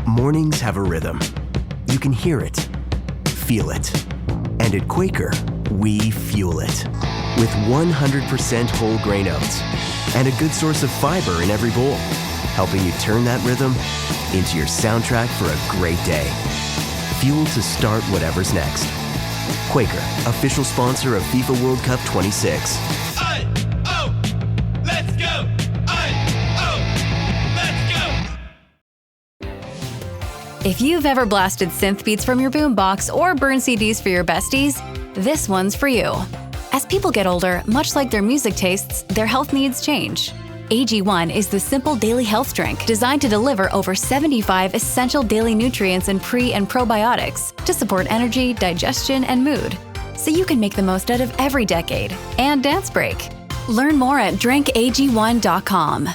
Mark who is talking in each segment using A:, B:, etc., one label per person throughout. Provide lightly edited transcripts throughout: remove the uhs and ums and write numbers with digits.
A: Mornings have a rhythm. You can hear it, feel it. And at Quaker, we fuel it. With 100% whole grain oats and a good source of fiber in every bowl, helping you turn that rhythm into your soundtrack for a great day. Fuel to start whatever's next. Quaker, official sponsor of FIFA World Cup 26.
B: Let's go! Let's go!
C: If you've ever blasted synth beats from your boombox or burned CDs for your besties, this one's for you. As people get older, much like their music tastes, their health needs change. AG1 is the simple daily health drink designed to deliver over 75 essential daily nutrients and pre- and probiotics to support energy, digestion, and mood, so you can make the most out of every decade and dance break. Learn more at drinkag1.com.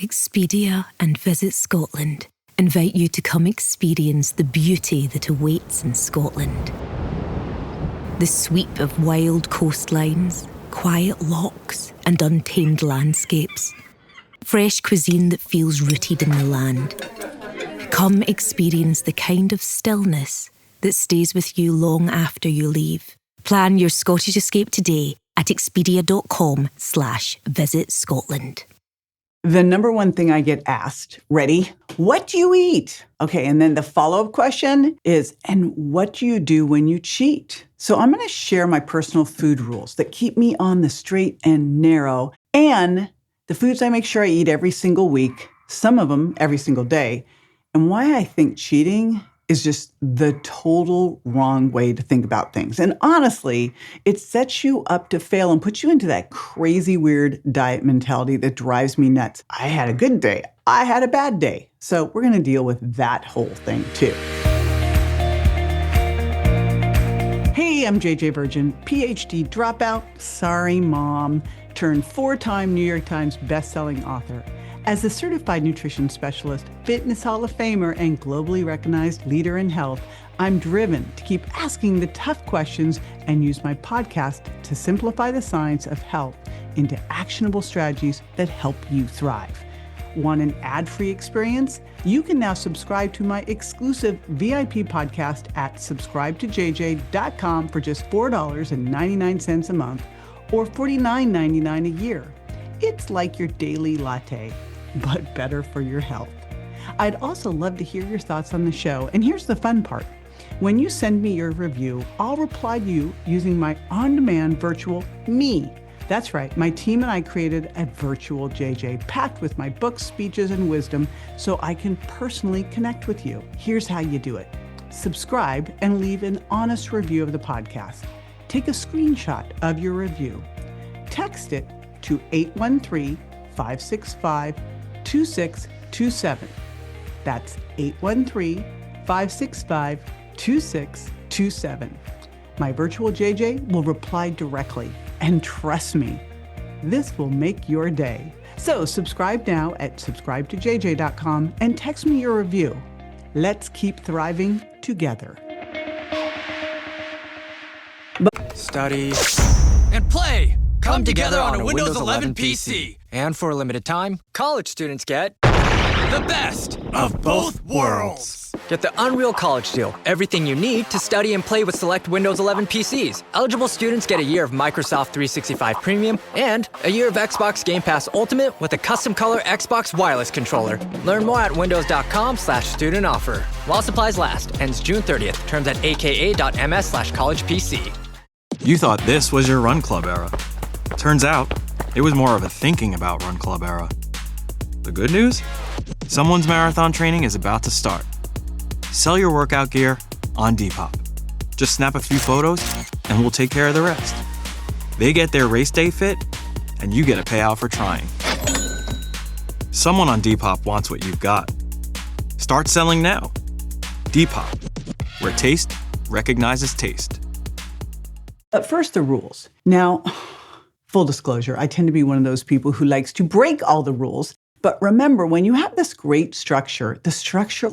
D: Expedia and Visit Scotland invite you to come experience the beauty that awaits in Scotland. The sweep of wild coastlines, quiet lochs, and untamed landscapes. Fresh cuisine that feels rooted in the land. Come experience the kind of stillness that stays with you long after you leave. Plan your Scottish escape today at expedia.com/Visit Scotland.
E: The number one thing I get asked, ready? What do you eat? Okay, and then the follow-up question is, and what do you do when you cheat? So I'm going to share my personal food rules that keep me on the straight and narrow, and the foods I make sure I eat every single week, some of them every single day, and why I think cheating is just the total wrong way to think about things. And honestly, it sets you up to fail and puts you into that crazy, weird diet mentality that drives me nuts. I had a good day. I had a bad day. So we're going to deal with that whole thing too. Hey, I'm JJ Virgin, PhD dropout, sorry mom, turned 4-time New York Times bestselling author. As a certified nutrition specialist, fitness hall of famer, and globally recognized leader in health, I'm driven to keep asking the tough questions and use my podcast to simplify the science of health into actionable strategies that help you thrive. Want an ad-free experience? You can now subscribe to my exclusive VIP podcast at subscribetojj.com for just $4.99 a month or $49.99 a year. It's like your daily latte, but better for your health. I'd also love to hear your thoughts on the show. And here's the fun part. When you send me your review, I'll reply to you using my on-demand virtual me. That's right, my team and I created a virtual JJ packed with my books, speeches, and wisdom so I can personally connect with you. Here's how you do it. Subscribe and leave an honest review of the podcast. Take a screenshot of your review. Text it to 813-565-2627. That's 813-565-2627. My virtual JJ will reply directly. And trust me, this will make your day. So subscribe now at subscribetojj.com and text me your review. Let's keep thriving together.
F: Study and play come together on a Windows 11 PC. And for a limited time, college students get the best of both worlds. Get the Unreal College Deal. Everything you need to study and play with select Windows 11 PCs. Eligible students get a year of Microsoft 365 Premium and a year of Xbox Game Pass Ultimate with a custom color Xbox wireless controller. Learn more at windows.com/student offer. While supplies last. Ends June 30th. Terms at aka.ms/collegepc.
G: You thought this was your Run Club era. Turns out, it was more of a thinking about Run Club era. The good news? Someone's marathon training is about to start. Sell your workout gear on Depop. Just snap a few photos, and we'll take care of the rest. They get their race day fit, and you get a payout for trying. Someone on Depop wants what you've got. Start selling now. Depop, where taste recognizes taste.
E: But first, the rules. Now, full disclosure, I tend to be one of those people who likes to break all the rules. But remember, when you have this great structure, the structure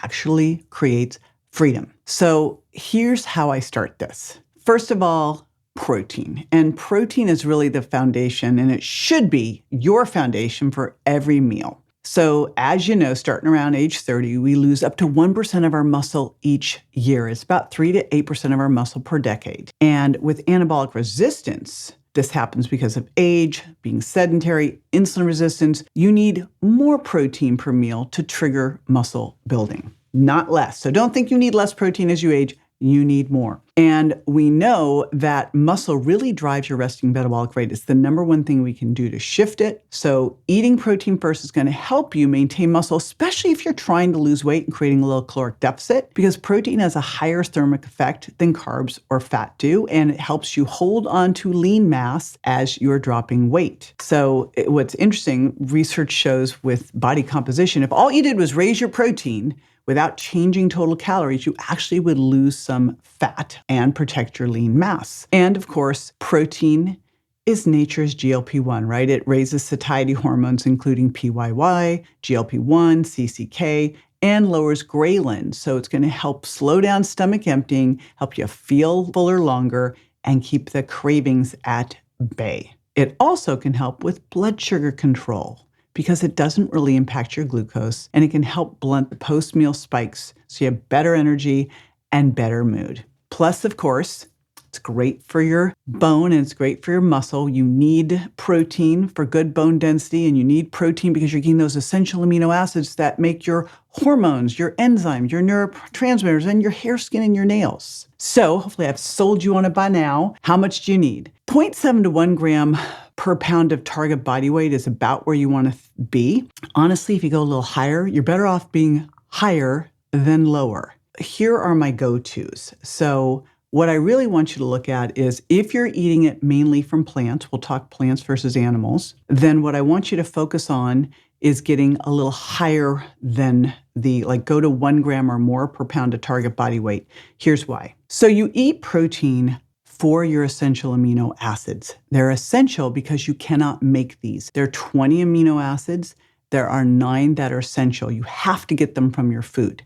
E: actually creates freedom. So here's how I start this. First of all, protein. And protein is really the foundation, and it should be your foundation for every meal. So as you know, starting around age 30, we lose up to 1% of our muscle each year. It's about 3 to 8% of our muscle per decade. And with anabolic resistance, this happens because of age, being sedentary, insulin resistance. You need more protein per meal to trigger muscle building, not less. So don't think you need less protein as you age. You need more. And we know that muscle really drives your resting metabolic rate. It's the number one thing we can do to shift it. So eating protein first is going to help you maintain muscle, especially if you're trying to lose weight and creating a low caloric deficit, because protein has a higher thermic effect than carbs or fat do, and it helps you hold on to lean mass as you're dropping weight. So what's interesting, research shows with body composition, if all you did was raise your protein, without changing total calories, you actually would lose some fat and protect your lean mass. And of course, protein is nature's GLP-1, right? It raises satiety hormones, including PYY, GLP-1, CCK, and lowers ghrelin. So it's going to help slow down stomach emptying, help you feel fuller longer, and keep the cravings at bay. It also can help with blood sugar control, because it doesn't really impact your glucose, and it can help blunt the post-meal spikes so you have better energy and better mood. Plus, of course, it's great for your bone and it's great for your muscle. You need protein for good bone density, and you need protein because you're getting those essential amino acids that make your hormones, your enzymes, your neurotransmitters, and your hair, skin, and your nails. So hopefully I've sold you on it by now. How much do you need? 0.7 to 1 gram per pound of target body weight is about where you want to be. Honestly, if you go a little higher, you're better off being higher than lower. Here are my go-tos. So what I really want you to look at is if you're eating it mainly from plants, we'll talk plants versus animals, then what I want you to focus on is getting a little higher than go to 1 gram or more per pound of target body weight. Here's why. So you eat protein for your essential amino acids. They're essential because you cannot make these. There are 20 amino acids. There are 9 that are essential. You have to get them from your food.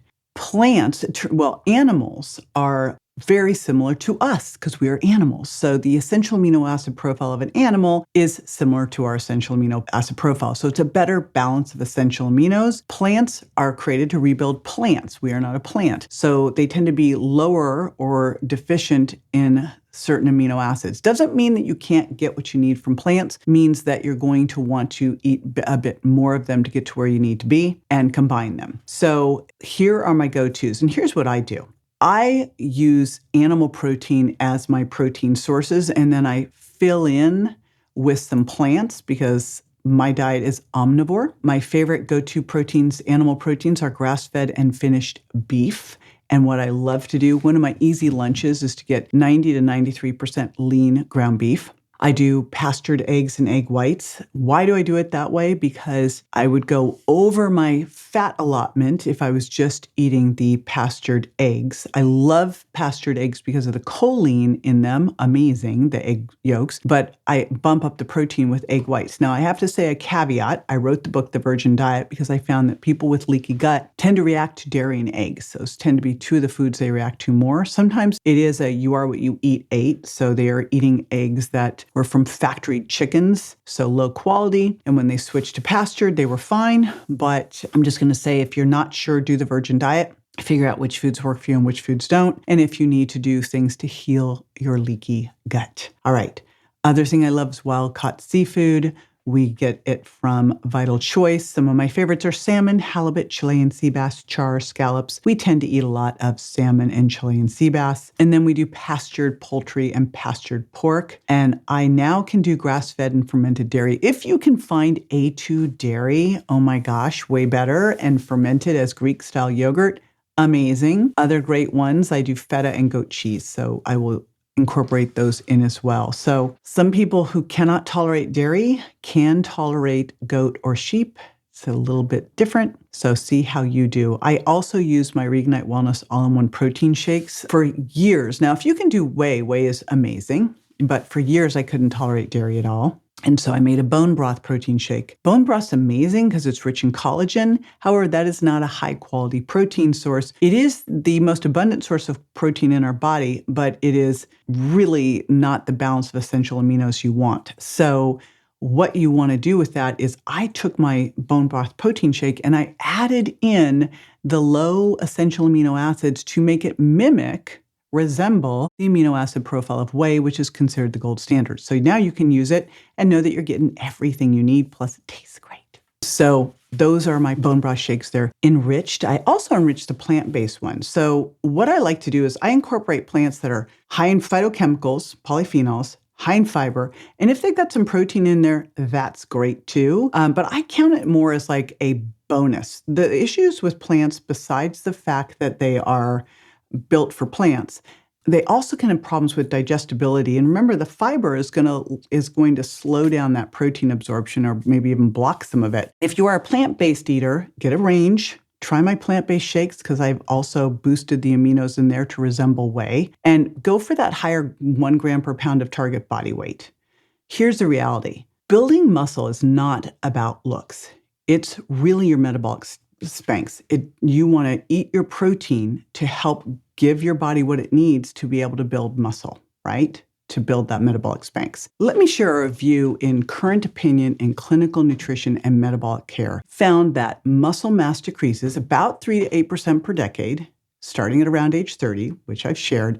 E: Animals are very similar to us because we are animals. So the essential amino acid profile of an animal is similar to our essential amino acid profile. So it's a better balance of essential aminos. Plants are created to rebuild plants. We are not a plant. So they tend to be lower or deficient in certain amino acids. Doesn't mean that you can't get what you need from plants. Means that you're going to want to eat a bit more of them to get to where you need to be and combine them. So here are my go-tos, and here's what I do. I use animal protein as my protein sources, and then I fill in with some plants because my diet is omnivore. My favorite go-to proteins, animal proteins, are grass-fed and finished beef. And what I love to do, one of my easy lunches is to get 90 to 93% lean ground beef. I do pastured eggs and egg whites. Why do I do it that way? Because I would go over my fat allotment if I was just eating the pastured eggs. I love pastured eggs because of the choline in them. Amazing, the egg yolks. But I bump up the protein with egg whites. Now, I have to say a caveat. I wrote the book, The Virgin Diet, because I found that people with leaky gut tend to react to dairy and eggs. Those tend to be two of the foods they react to more. Sometimes it is a you are what you eat. So they are eating eggs that were from factory chickens, so low quality. And when they switched to pastured, they were fine. But I'm just going to say, if you're not sure, do the Virgin Diet. Figure out which foods work for you and which foods don't. And if you need to do things to heal your leaky gut. All right. Other thing I love is wild-caught seafood. We get it from Vital Choice. Some of my favorites are salmon, halibut, Chilean sea bass, char, scallops. We tend to eat a lot of salmon and Chilean sea bass. And then we do pastured poultry and pastured pork. And I now can do grass-fed and fermented dairy. If you can find A2 dairy, oh my gosh, way better. And fermented as Greek-style yogurt, amazing. Other great ones, I do feta and goat cheese. So I will incorporate those in as well. So some people who cannot tolerate dairy can tolerate goat or sheep. It's a little bit different. So see how you do. I also use my Reignite Wellness all-in-one protein shakes for years. Now, if you can do whey is amazing, but for years I couldn't tolerate dairy at all. And so I made a bone broth protein shake. Bone broth's amazing because it's rich in collagen. However, that is not a high quality protein source. It is the most abundant source of protein in our body, but it is really not the balance of essential aminos you want. So what you want to do with that is I took my bone broth protein shake and I added in the low essential amino acids to make it resemble the amino acid profile of whey, which is considered the gold standard. So now you can use it and know that you're getting everything you need, plus it tastes great. So those are my bone broth shakes. They're enriched. I also enrich the plant-based ones. So what I like to do is I incorporate plants that are high in phytochemicals, polyphenols, high in fiber. And if they've got some protein in there, that's great too. But I count it more as like a bonus. The issues with plants, besides the fact that they are built for plants, they also can have problems with digestibility. And remember, the fiber is going to slow down that protein absorption or maybe even block some of it. If you are a plant-based eater, get a range. Try my plant-based shakes because I've also boosted the aminos in there to resemble whey. And go for that higher 1 gram per pound of target body weight. Here's the reality. Building muscle is not about looks. It's really your metabolic Spanx. You want to eat your protein to help give your body what it needs to be able to build muscle, right? To build that metabolic Spanx. Let me share a review in Current Opinion in Clinical Nutrition and Metabolic Care found that muscle mass decreases about 3 to 8% per decade, starting at around age 30, which I've shared.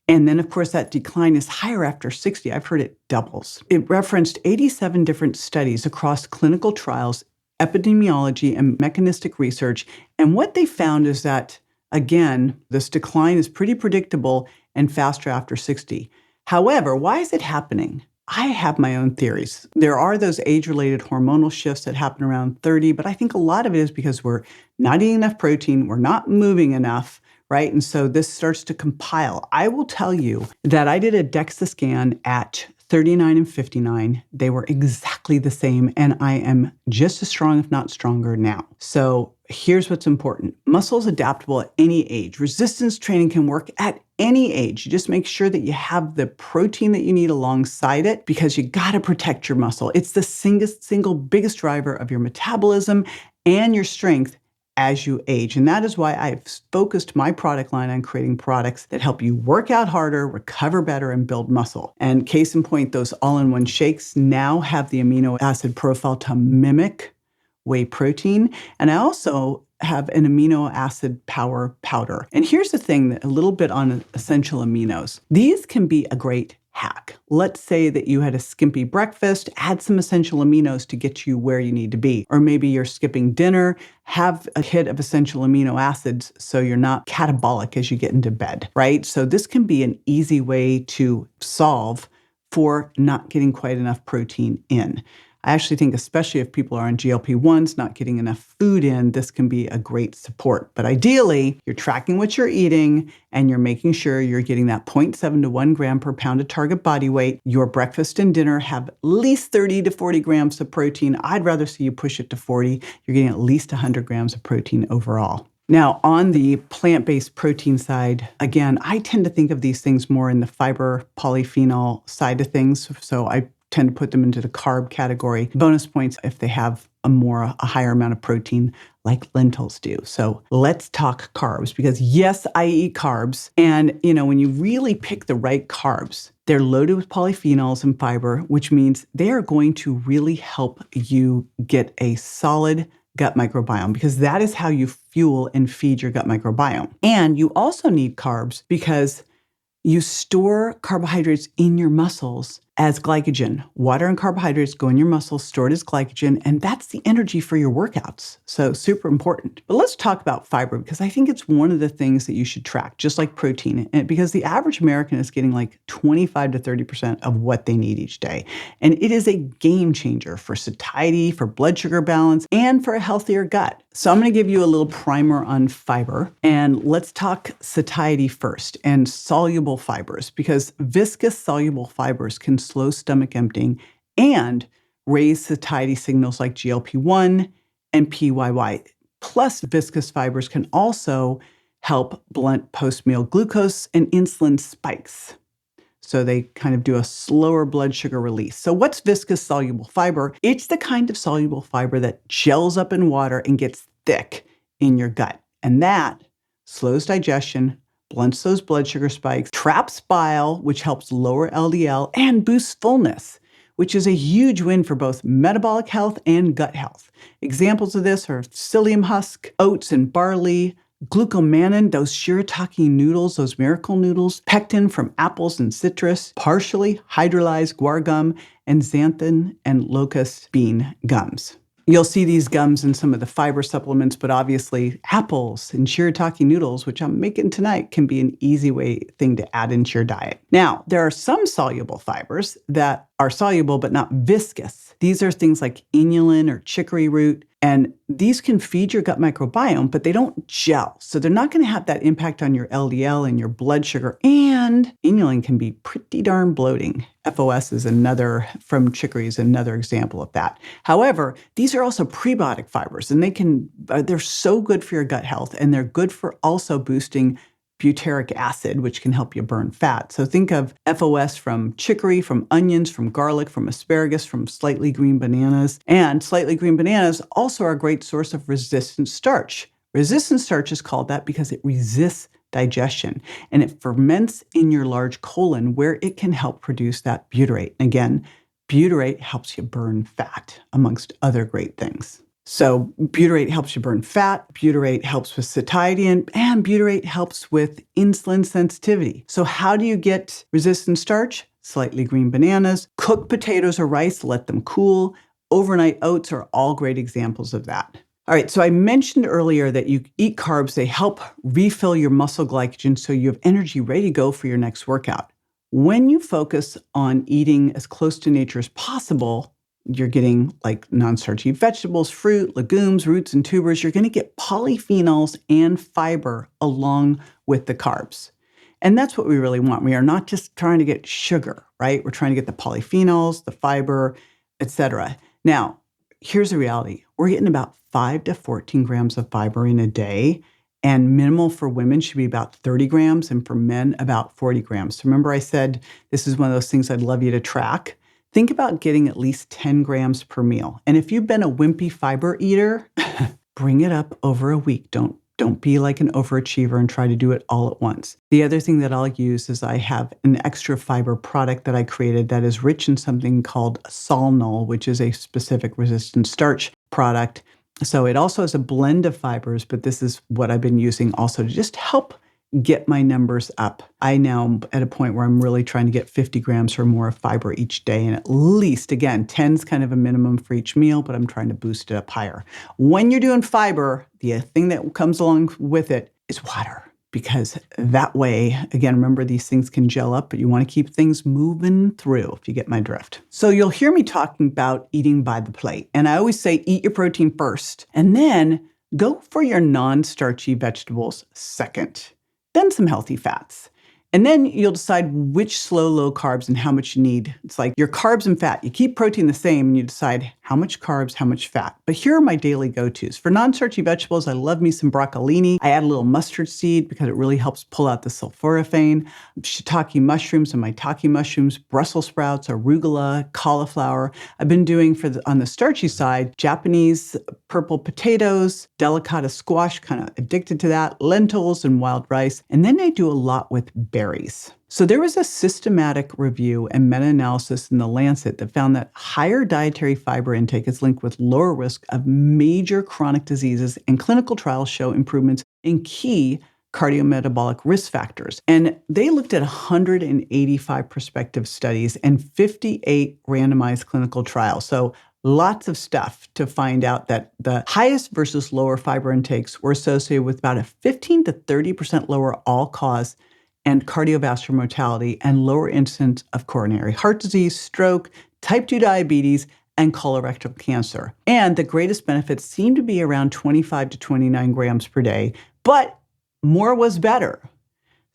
E: And then, of course, that decline is higher after 60. I've heard it doubles. It referenced 87 different studies across clinical trials, epidemiology, and mechanistic research. And what they found is that, again, this decline is pretty predictable and faster after 60. However, why is it happening? I have my own theories. There are those age-related hormonal shifts that happen around 30, but I think a lot of it is because we're not eating enough protein, we're not moving enough, right? And so this starts to compile. I will tell you that I did a DEXA scan at 39 and 59. They were exactly the same, and I am just as strong, if not stronger now. So here's what's important. Muscle is adaptable at any age. Resistance training can work at any age. You just make sure that you have the protein that you need alongside it because you got to protect your muscle. It's the single biggest driver of your metabolism and your strength as you age. And that is why I've focused my product line on creating products that help you work out harder, recover better, and build muscle. And case in point, those all-in-one shakes now have the amino acid profile to mimic whey protein. And I also have an amino acid power powder. And here's the thing, a little bit on essential aminos. These can be a great hack. Let's say that you had a skimpy breakfast, add some essential aminos to get you where you need to be. Or maybe you're skipping dinner, have a hit of essential amino acids so you're not catabolic as you get into bed, right? So this can be an easy way to solve for not getting quite enough protein in. I actually think, especially if people are on GLP-1s, not getting enough food in, this can be a great support. But ideally, you're tracking what you're eating and you're making sure you're getting that 0.7 to 1 gram per pound of target body weight. Your breakfast and dinner have at least 30 to 40 grams of protein. I'd rather see you push it to 40. You're getting at least 100 grams of protein overall. Now, on the plant-based protein side, again, I tend to think of these things more in the fiber polyphenol side of things. So I tend to put them into the carb category. Bonus points if they have a higher amount of protein like lentils do. So let's talk carbs because yes, I eat carbs. And when you really pick the right carbs, they're loaded with polyphenols and fiber, which means they are going to really help you get a solid gut microbiome because that is how you fuel and feed your gut microbiome. And you also need carbs because you store carbohydrates in your muscles as glycogen. Water and carbohydrates go in your muscles, stored as glycogen, and that's the energy for your workouts. So super important. But let's talk about fiber because I think it's one of the things that you should track, just like protein, and because the average American is getting like 25 to 30% of what they need each day. And it is a game changer for satiety, for blood sugar balance, and for a healthier gut. So I'm going to give you a little primer on fiber, and let's talk satiety first and soluble fibers because viscous soluble fibers can slow stomach emptying and raise satiety signals like GLP-1 and PYY. Plus, viscous fibers can also help blunt post-meal glucose and insulin spikes. So they kind of do a slower blood sugar release. So what's viscous soluble fiber? It's the kind of soluble fiber that gels up in water and gets thick in your gut. And that slows digestion, blunts those blood sugar spikes, traps bile, which helps lower LDL and boosts fullness, which is a huge win for both metabolic health and gut health. Examples of this are psyllium husk, oats and barley, glucomannan, those shirataki noodles, those miracle noodles, pectin from apples and citrus, partially hydrolyzed guar gum, and xanthan and locust bean gums. You'll see these gums in some of the fiber supplements, but obviously apples and shirataki noodles, which I'm making tonight, can be an easy thing to add into your diet. Now, there are some soluble fibers that are soluble but not viscous. These are things like inulin or chicory root, and these can feed your gut microbiome, but they don't gel. So they're not going to have that impact on your LDL and your blood sugar. And inulin can be pretty darn bloating. FOS is from chicory is another example of that. However, these are also prebiotic fibers, and they're so good for your gut health, and they're good for also boosting butyric acid, which can help you burn fat. So think of FOS from chicory, from onions, from garlic, from asparagus, from slightly green bananas. And slightly green bananas also are a great source of resistant starch. Resistant starch is called that because it resists digestion, and it ferments in your large colon where it can help produce that butyrate. And again, butyrate helps you burn fat, amongst other great things. So butyrate helps you burn fat, butyrate helps with satiety, and butyrate helps with insulin sensitivity. So how do you get resistant starch? Slightly green bananas, cooked potatoes or rice, let them cool. Overnight oats are all great examples of that. All right, so I mentioned earlier that you eat carbs, they help refill your muscle glycogen so you have energy ready to go for your next workout. When you focus on eating as close to nature as possible, you're getting like non-starchy vegetables, fruit, legumes, roots, and tubers. You're going to get polyphenols and fiber along with the carbs. And that's what we really want. We are not just trying to get sugar, right? We're trying to get the polyphenols, the fiber, etc. Now, here's the reality. We're getting about 5 to 14 grams of fiber in a day, and minimal for women should be about 30 grams, and for men, about 40 grams. So remember I said this is one of those things I'd love you to track. Think about getting at least 10 grams per meal. And if you've been a wimpy fiber eater, bring it up over a week. Don't be like an overachiever and try to do it all at once. The other thing that I'll use is I have an extra fiber product that I created that is rich in something called Solnol, which is a specific resistant starch product. So it also has a blend of fibers, but this is what I've been using also to just help get my numbers up. I now am at a point where I'm really trying to get 50 grams or more of fiber each day. And at least, again, 10 is kind of a minimum for each meal, but I'm trying to boost it up higher. When you're doing fiber, the thing that comes along with it is water. Because that way, again, remember these things can gel up, but you want to keep things moving through, if you get my drift. So you'll hear me talking about eating by the plate. And I always say, eat your protein first, and then go for your non-starchy vegetables second. Then some healthy fats. And then you'll decide which slow, low carbs and how much you need. It's like your carbs and fat. You keep protein the same and you decide how much carbs, how much fat. But here are my daily go-tos. For non-starchy vegetables, I love me some broccolini. I add a little mustard seed because it really helps pull out the sulforaphane. Shiitake mushrooms and maitake mushrooms, Brussels sprouts, arugula, cauliflower. I've been doing on the starchy side, Japanese purple potatoes, delicata squash, kind of addicted to that, lentils and wild rice. And then I do a lot with berries. So there was a systematic review and meta-analysis in The Lancet that found that higher dietary fiber intake is linked with lower risk of major chronic diseases, and clinical trials show improvements in key cardiometabolic risk factors. And they looked at 185 prospective studies and 58 randomized clinical trials. So lots of stuff to find out that the highest versus lower fiber intakes were associated with about a 15 to 30% lower all-cause and cardiovascular mortality and lower incidence of coronary heart disease, stroke, type 2 diabetes, and colorectal cancer. And the greatest benefits seem to be around 25 to 29 grams per day, but more was better.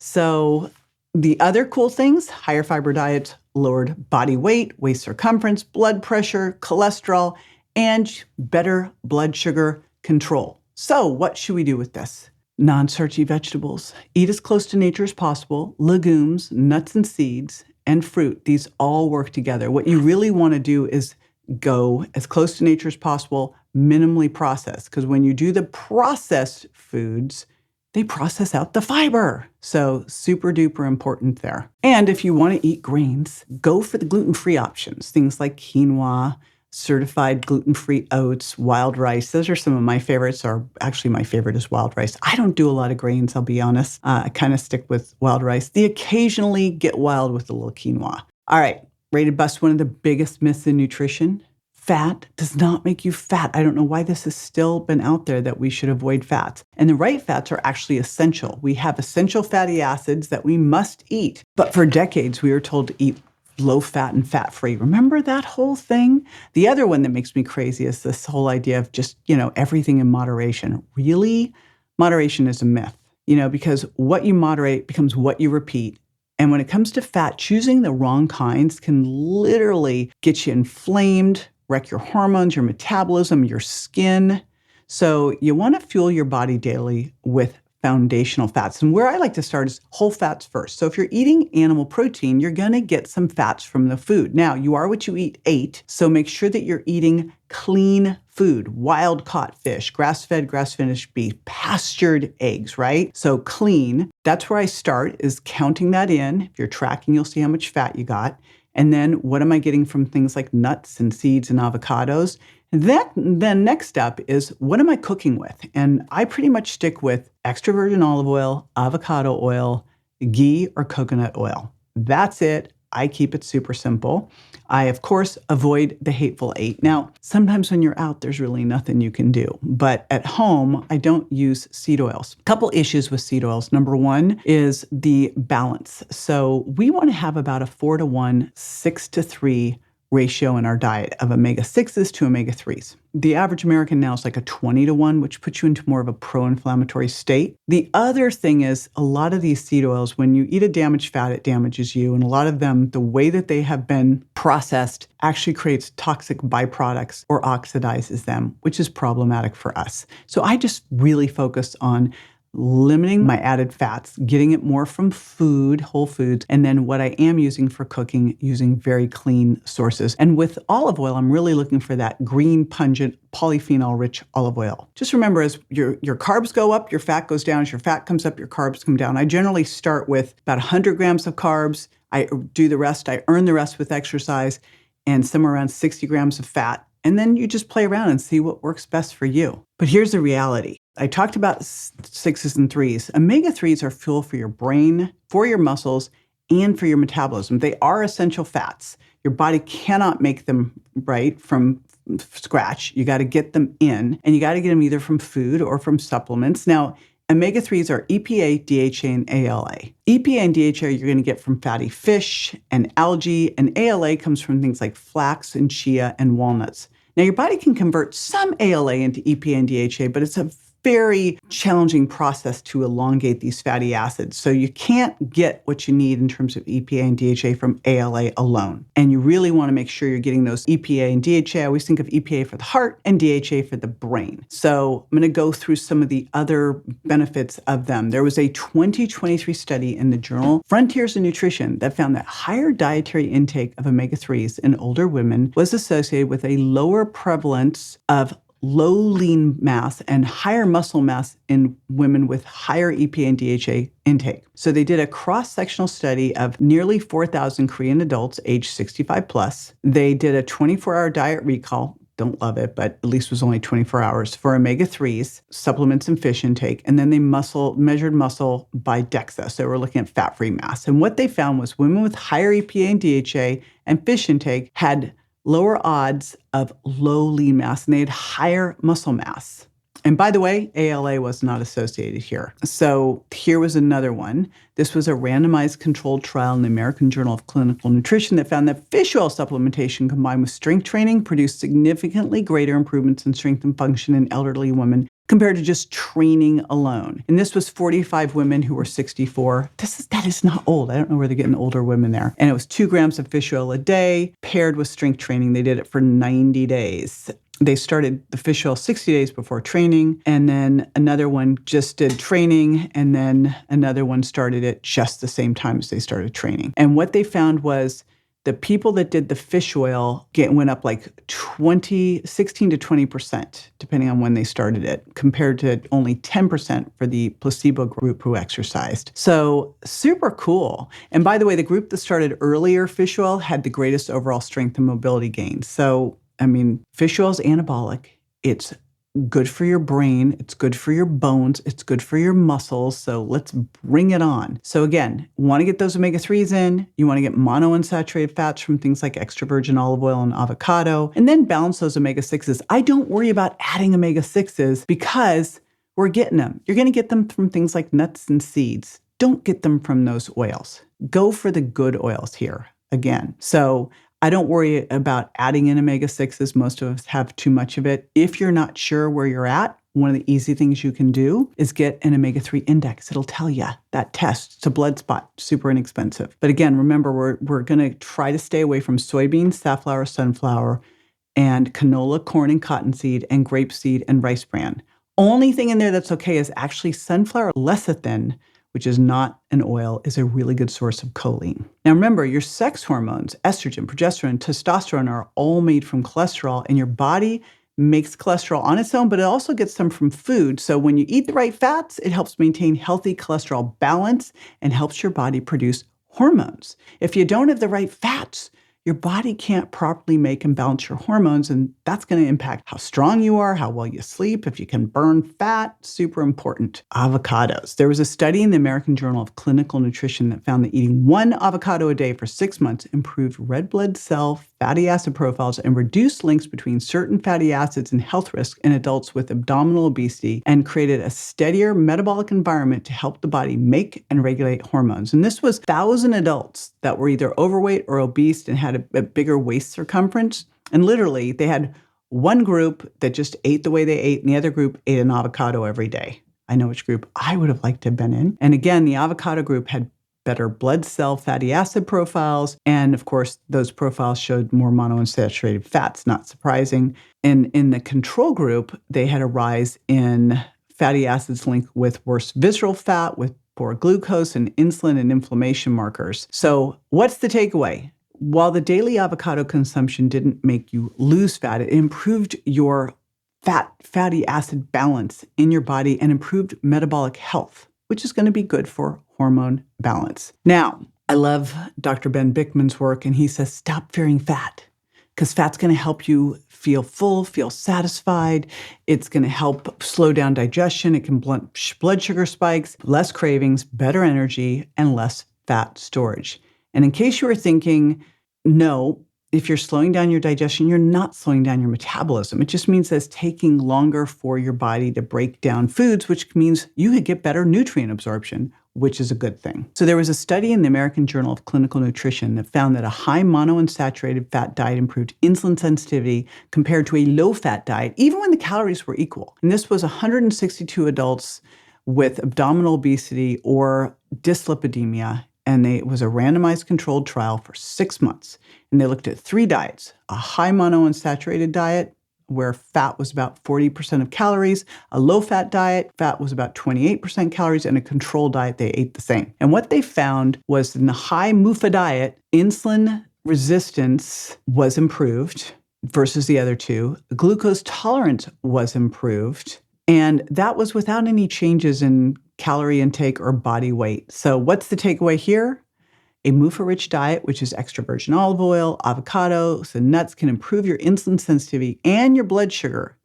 E: So the other cool things, higher fiber diets lowered body weight, waist circumference, blood pressure, cholesterol, and better blood sugar control. So what should we do with this? Non-starchy vegetables. Eat as close to nature as possible. Legumes, nuts and seeds, and fruit. These all work together. What you really want to do is go as close to nature as possible, minimally processed. Because when you do the processed foods, they process out the fiber. So super duper important there. And if you want to eat grains, go for the gluten-free options, things like quinoa, certified gluten-free oats, wild rice. Those are some of my favorites, or actually my favorite is wild rice. I don't do a lot of grains, I'll be honest. I kind of stick with wild rice. They occasionally get wild with a little quinoa. All right, ready to bust one of the biggest myths in nutrition? Fat does not make you fat. I don't know why this has still been out there that we should avoid fats. And the right fats are actually essential. We have essential fatty acids that we must eat. But for decades, we were told to eat low fat and fat free. Remember that whole thing? The other one that makes me crazy is this whole idea of just, everything in moderation. Really? Moderation is a myth, because what you moderate becomes what you repeat. And when it comes to fat, choosing the wrong kinds can literally get you inflamed, wreck your hormones, your metabolism, your skin. So you want to fuel your body daily with foundational fats. And where I like to start is whole fats first. So if you're eating animal protein, you're going to get some fats from the food. Now, you are what you ate. So make sure that you're eating clean food, wild caught fish, grass-fed, grass-finished beef, pastured eggs, right? So clean. That's where I start, is counting that in. If you're tracking, you'll see how much fat you got. And then what am I getting from things like nuts and seeds and avocados? Then next up is, what am I cooking with? And I pretty much stick with extra virgin olive oil, avocado oil, ghee, or coconut oil. That's it. I keep it super simple. I, of course, avoid the hateful eight. Now, sometimes when you're out, there's really nothing you can do. But at home, I don't use seed oils. A couple issues with seed oils. Number one is the balance. So we want to have about a 4-to-1, 6-to-3 ratio in our diet of omega-6s to omega-3s. The average American now is like a 20-to-1, which puts you into more of a pro-inflammatory state. The other thing is, a lot of these seed oils, when you eat a damaged fat, it damages you. And a lot of them, the way that they have been processed actually creates toxic byproducts or oxidizes them, which is problematic for us. So I just really focus on limiting my added fats, getting it more from food, whole foods, and then what I am using for cooking, using very clean sources. And with olive oil, I'm really looking for that green, pungent, polyphenol-rich olive oil. Just remember, as your carbs go up, your fat goes down. As your fat comes up, your carbs come down. I generally start with about 100 grams of carbs. I do the rest. I earn the rest with exercise, and somewhere around 60 grams of fat. And then you just play around and see what works best for you. But here's the reality. I talked about 6s and 3s. Omega-3s are fuel for your brain, for your muscles, and for your metabolism. They are essential fats. Your body cannot make them right from scratch. You got to get them in, and you got to get them either from food or from supplements. Now, omega-3s are EPA, DHA, and ALA. EPA and DHA you're going to get from fatty fish and algae, and ALA comes from things like flax and chia and walnuts. Now, your body can convert some ALA into EPA and DHA, but it's a very challenging process to elongate these fatty acids. So you can't get what you need in terms of EPA and DHA from ALA alone. And you really want to make sure you're getting those EPA and DHA. I always think of EPA for the heart and DHA for the brain. So I'm going to go through some of the other benefits of them. There was a 2023 study in the journal Frontiers in Nutrition that found that higher dietary intake of omega-3s in older women was associated with a lower prevalence of low lean mass and higher muscle mass in women with higher EPA and DHA intake. So they did a cross-sectional study of nearly 4,000 Korean adults aged 65 plus. They did a 24-hour diet recall. Don't love it, but at least it was only 24 hours for omega-3s, supplements, and fish intake. And then they measured muscle by DEXA. So we're looking at fat-free mass. And what they found was women with higher EPA and DHA and fish intake had lower odds of low lean mass, and they had higher muscle mass. And by the way, ALA was not associated here. So here was another one. This was a randomized controlled trial in the American Journal of Clinical Nutrition that found that fish oil supplementation combined with strength training produced significantly greater improvements in strength and function in elderly women compared to just training alone. And this was 45 women who were 64. That is not old. I don't know where they're getting older women there. And it was 2 grams of fish oil a day paired with strength training. They did it for 90 days. They started the fish oil 60 days before training, and then another one just did training, and then another one started it just the same time as they started training. And what they found was the people that did the fish oil went up like 16 to 20%, depending on when they started it, compared to only 10% for the placebo group who exercised. So super cool. And by the way, the group that started earlier, fish oil, had the greatest overall strength and mobility gains. So, I mean, fish oil is anabolic. It's good for your brain. It's good for your bones. It's good for your muscles. So let's bring it on. So again, want to get those omega-3s in. You want to get monounsaturated fats from things like extra virgin olive oil and avocado, and then balance those omega-6s. I don't worry about adding omega-6s because we're getting them. You're going to get them from things like nuts and seeds. Don't get them from those oils. Go for the good oils here again. So I don't worry about adding in omega-6s. Most of us have too much of it. If you're not sure where you're at, one of the easy things you can do is get an omega-3 index. It'll tell you that test. It's a blood spot, super inexpensive. But again, remember, we're going to try to stay away from soybeans, safflower, sunflower, and canola, corn, and cottonseed, and grapeseed, and rice bran. Only thing in there that's okay is actually sunflower lecithin, which is not an oil, is a really good source of choline. Now remember, your sex hormones, estrogen, progesterone, testosterone, are all made from cholesterol, and your body makes cholesterol on its own, but it also gets some from food. So when you eat the right fats, it helps maintain healthy cholesterol balance and helps your body produce hormones. If you don't have the right fats, your body can't properly make and balance your hormones, and that's going to impact how strong you are, how well you sleep, if you can burn fat. Super important. Avocados. There was a study in the American Journal of Clinical Nutrition that found that eating 1 avocado a day for 6 months improved red blood cell fatty acid profiles and reduced links between certain fatty acids and health risks in adults with abdominal obesity, and created a steadier metabolic environment to help the body make and regulate hormones. And this was 1,000 adults that were either overweight or obese and had a bigger waist circumference. And literally, they had one group that just ate the way they ate, and the other group ate an avocado every day. I know which group I would have liked to have been in. And again, the avocado group had better blood cell fatty acid profiles. And of course, those profiles showed more monounsaturated fats, not surprising. And in the control group, they had a rise in fatty acids linked with worse visceral fat, with poor glucose and insulin and inflammation markers. So what's the takeaway? While the daily avocado consumption didn't make you lose fat, it improved your fatty acid balance in your body and improved metabolic health, which is going to be good for hormone balance. Now, I love Dr. Ben Bickman's work, and he says, stop fearing fat, because fat's going to help you feel full, feel satisfied. It's going to help slow down digestion. It can blunt blood sugar spikes, less cravings, better energy, and less fat storage. And in case you were thinking, no, if you're slowing down your digestion, you're not slowing down your metabolism. It just means that it's taking longer for your body to break down foods, which means you could get better nutrient absorption, which is a good thing. So there was a study in the American Journal of Clinical Nutrition that found that a high monounsaturated fat diet improved insulin sensitivity compared to a low-fat diet, even when the calories were equal. And this was 162 adults with abdominal obesity or dyslipidemia, and it was a randomized controlled trial for 6 months. And they looked at 3 diets: a high monounsaturated diet, where fat was about 40% of calories, a low-fat diet, fat was about 28% calories, and a control diet, they ate the same. And what they found was in the high MUFA diet, insulin resistance was improved versus the other two. Glucose tolerance was improved, and that was without any changes in calorie intake or body weight. So what's the takeaway here? A MUFA-rich diet, which is extra virgin olive oil, avocados, and nuts, can improve your insulin sensitivity and your blood sugar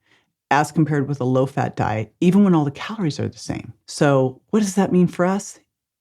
E: as compared with a low-fat diet, even when all the calories are the same. So what does that mean for us?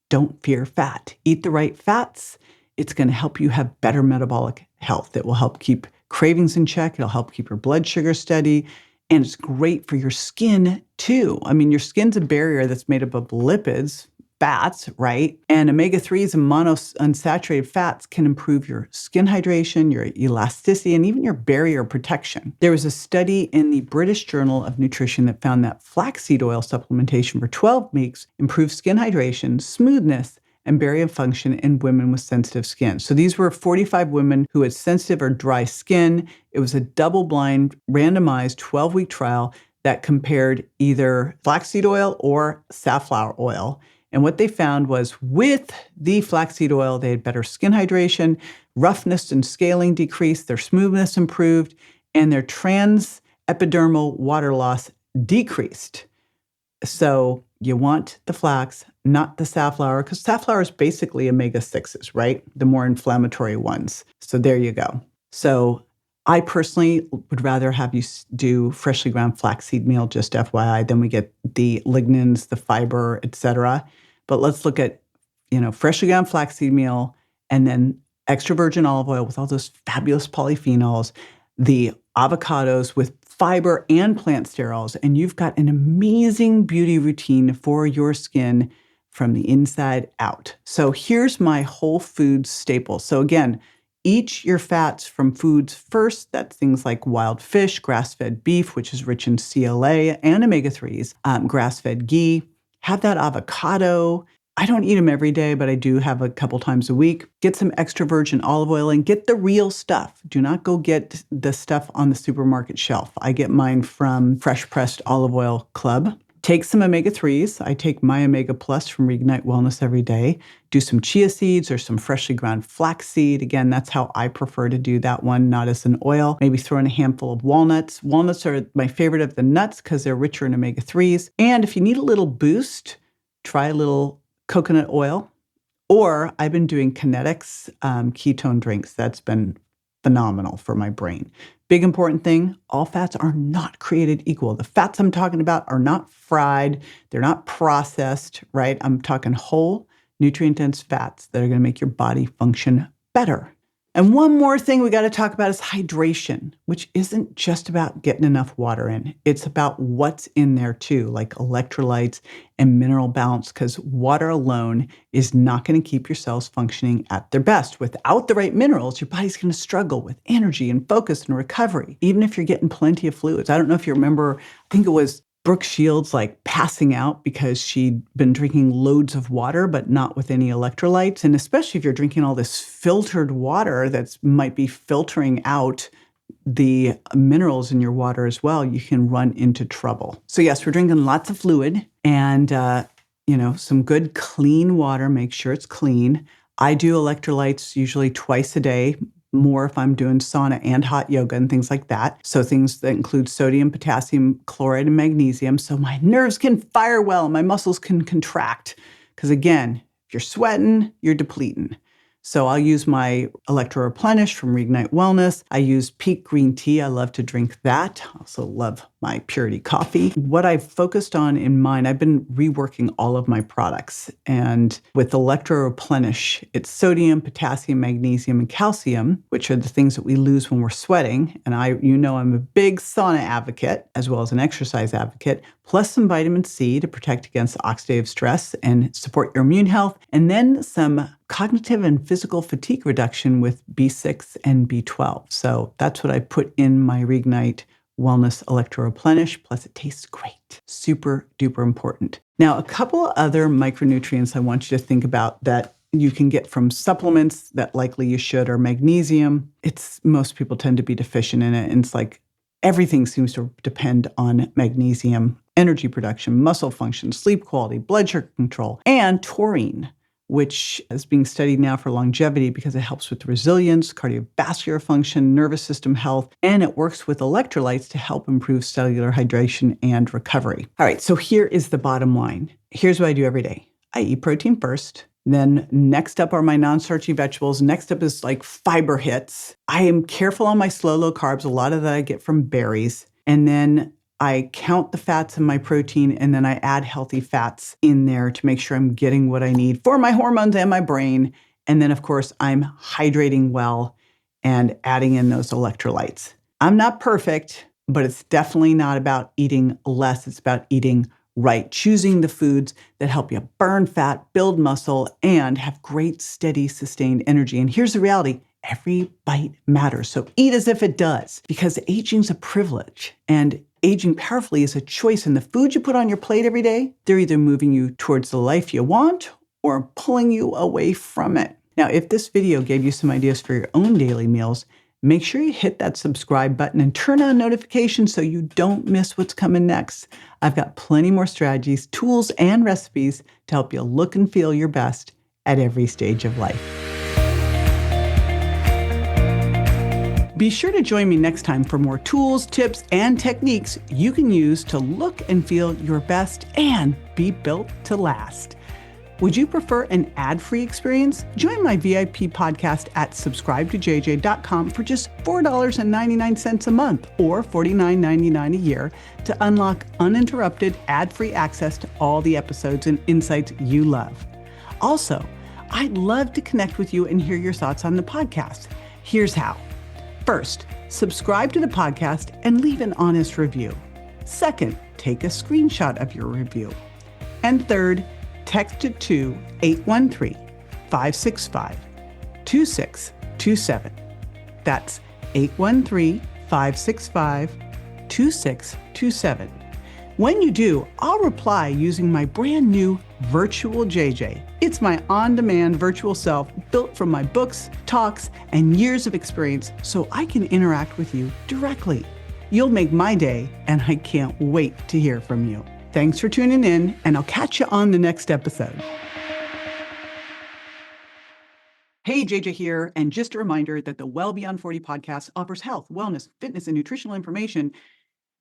E: Don't fear fat. Eat the right fats. It's going to help you have better metabolic health. It will help keep cravings in check. It'll help keep your blood sugar steady. And it's great for your skin, too. I mean, your skin's a barrier that's made up of lipids, fats, right? And omega-3s and monounsaturated fats can improve your skin hydration, your elasticity, and even your barrier protection. There was a study in the British Journal of Nutrition that found that flaxseed oil supplementation for 12 weeks improved skin hydration, smoothness, and barrier function in women with sensitive skin. So these were 45 women who had sensitive or dry skin. It was a double-blind, randomized 12-week trial that compared either flaxseed oil or safflower oil. And what they found was with the flaxseed oil, they had better skin hydration, roughness and scaling decreased, their smoothness improved, and their transepidermal water loss decreased. So you want the flax, not the safflower, because safflower is basically omega-6s, right? The more inflammatory ones. So there you go. So I personally would rather have you do freshly ground flaxseed meal, just FYI. Then we get the lignans, the fiber, etc. But let's look at, freshly ground flaxseed meal and then extra virgin olive oil with all those fabulous polyphenols, the avocados with fiber and plant sterols, and you've got an amazing beauty routine for your skin from the inside out. So here's my whole foods staple. So again, eat your fats from foods first. That's things like wild fish, grass-fed beef, which is rich in CLA and omega-3s, grass-fed ghee. Have that avocado. I don't eat them every day, but I do have a couple times a week. Get some extra virgin olive oil and get the real stuff. Do not go get the stuff on the supermarket shelf. I get mine from Fresh Pressed Olive Oil Club. Take some omega-3s. I take my Omega Plus from Reignite Wellness every day. Do some chia seeds or some freshly ground flaxseed. Again, that's how I prefer to do that one, not as an oil. Maybe throw in a handful of walnuts. Walnuts are my favorite of the nuts because they're richer in omega-3s. And if you need a little boost, try a little coconut oil. Or I've been doing Kinetics ketone drinks. That's been phenomenal for my brain. Big important thing, all fats are not created equal. The fats I'm talking about are not fried. They're not processed, right? I'm talking whole, nutrient-dense fats that are going to make your body function better. And one more thing we got to talk about is hydration, which isn't just about getting enough water in. It's about what's in there too, like electrolytes and mineral balance, because water alone is not going to keep your cells functioning at their best. Without the right minerals, your body's going to struggle with energy and focus and recovery, even if you're getting plenty of fluids. I don't know if you remember, I think it was Brooke Shields passing out because she'd been drinking loads of water, but not with any electrolytes. And especially if you're drinking all this filtered water that might be filtering out the minerals in your water as well, you can run into trouble. So yes, we're drinking lots of fluid and, some good clean water. Make sure it's clean. I do electrolytes usually twice a day, more if I'm doing sauna and hot yoga and things like that. So things that include sodium, potassium, chloride, and magnesium. So my nerves can fire well, my muscles can contract. Because again, if you're sweating, you're depleting. So I'll use my Electro Replenish from Reignite Wellness. I use Peak Green Tea. I love to drink that. I also love my Purity Coffee. What I've focused on in mine, I've been reworking all of my products. And with Electro Replenish, it's sodium, potassium, magnesium, and calcium, which are the things that we lose when we're sweating. And I'm a big sauna advocate, as well as an exercise advocate, plus some vitamin C to protect against oxidative stress and support your immune health. And then some cognitive and physical fatigue reduction with B6 and B12. So that's what I put in my Reignite Wellness Electro Replenish, plus it tastes great. Super duper important. Now, a couple other micronutrients I want you to think about that you can get from supplements that likely you should are magnesium. Most people tend to be deficient in it. And it's like everything seems to depend on magnesium: energy production, muscle function, sleep quality, blood sugar control, and taurine, which is being studied now for longevity because it helps with resilience, cardiovascular function, nervous system health, and it works with electrolytes to help improve cellular hydration and recovery. All right, so here is the bottom line. Here's what I do every day. I eat protein first. Then next up are my non-starchy vegetables. Next up is fiber hits. I am careful on my slow, low carbs. A lot of that I get from berries. And then I count the fats in my protein, and then I add healthy fats in there to make sure I'm getting what I need for my hormones and my brain. And then, of course, I'm hydrating well and adding in those electrolytes. I'm not perfect, but it's definitely not about eating less. It's about eating right, choosing the foods that help you burn fat, build muscle, and have great, steady, sustained energy. And here's the reality. Every bite matters. So eat as if it does, because aging's a privilege. And aging powerfully is a choice. And the food you put on your plate every day, they're either moving you towards the life you want or pulling you away from it. Now, if this video gave you some ideas for your own daily meals, make sure you hit that subscribe button and turn on notifications so you don't miss what's coming next. I've got plenty more strategies, tools, and recipes to help you look and feel your best at every stage of life. Be sure to join me next time for more tools, tips, and techniques you can use to look and feel your best and be built to last. Would you prefer an ad-free experience? Join my VIP podcast at subscribetojj.com for just $4.99 a month or $49.99 a year to unlock uninterrupted ad-free access to all the episodes and insights you love. Also, I'd love to connect with you and hear your thoughts on the podcast. Here's how. First, subscribe to the podcast and leave an honest review. Second, take a screenshot of your review. And third, text it to 813-565-2627. That's 813-565-2627. When you do, I'll reply using my brand new Virtual JJ. It's my on-demand virtual self built from my books, talks, and years of experience so I can interact with you directly. You'll make my day, and I can't wait to hear from you. Thanks for tuning in, and I'll catch you on the next episode. Hey, JJ here, and just a reminder that the Well Beyond 40 podcast offers health, wellness, fitness, and nutritional information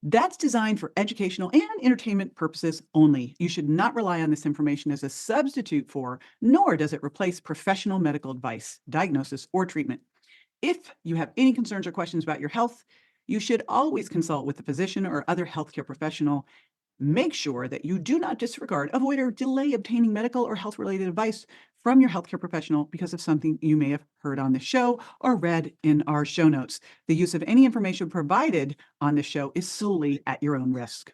E: that's designed for educational and entertainment purposes only. You should not rely on this information as a substitute for, nor does it replace professional medical advice, diagnosis, or treatment. If you have any concerns or questions about your health, you should always consult with a physician or other healthcare professional. Make sure that you do not disregard, avoid, or delay obtaining medical or health-related advice from your healthcare professional because of something you may have heard on the show or read in our show notes. The use of any information provided on the show is solely at your own risk.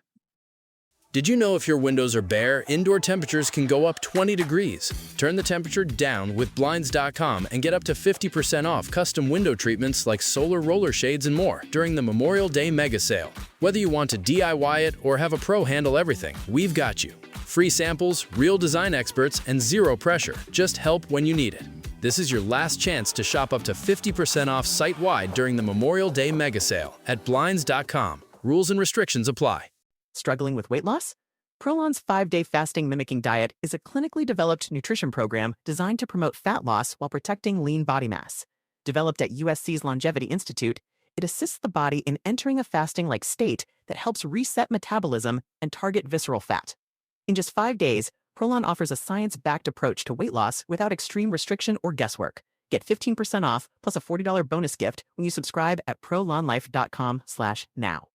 B: Did you know if your windows are bare, indoor temperatures can go up 20 degrees? Turn the temperature down with Blinds.com and get up to 50% off custom window treatments like solar roller shades and more during the Memorial Day mega sale. Whether you want to DIY it or have a pro handle everything, we've got you. Free samples, real design experts, and zero pressure. Just help when you need it. This is your last chance to shop up to 50% off site-wide during the Memorial Day mega sale at Blinds.com. Rules and restrictions apply.
H: Struggling with weight loss? Prolon's 5-day fasting mimicking diet is a clinically developed nutrition program designed to promote fat loss while protecting lean body mass. Developed at USC's Longevity Institute, it assists the body in entering a fasting-like state that helps reset metabolism and target visceral fat. In just 5 days, Prolon offers a science-backed approach to weight loss without extreme restriction or guesswork. Get 15% off plus a $40 bonus gift when you subscribe at prolonlife.com/now.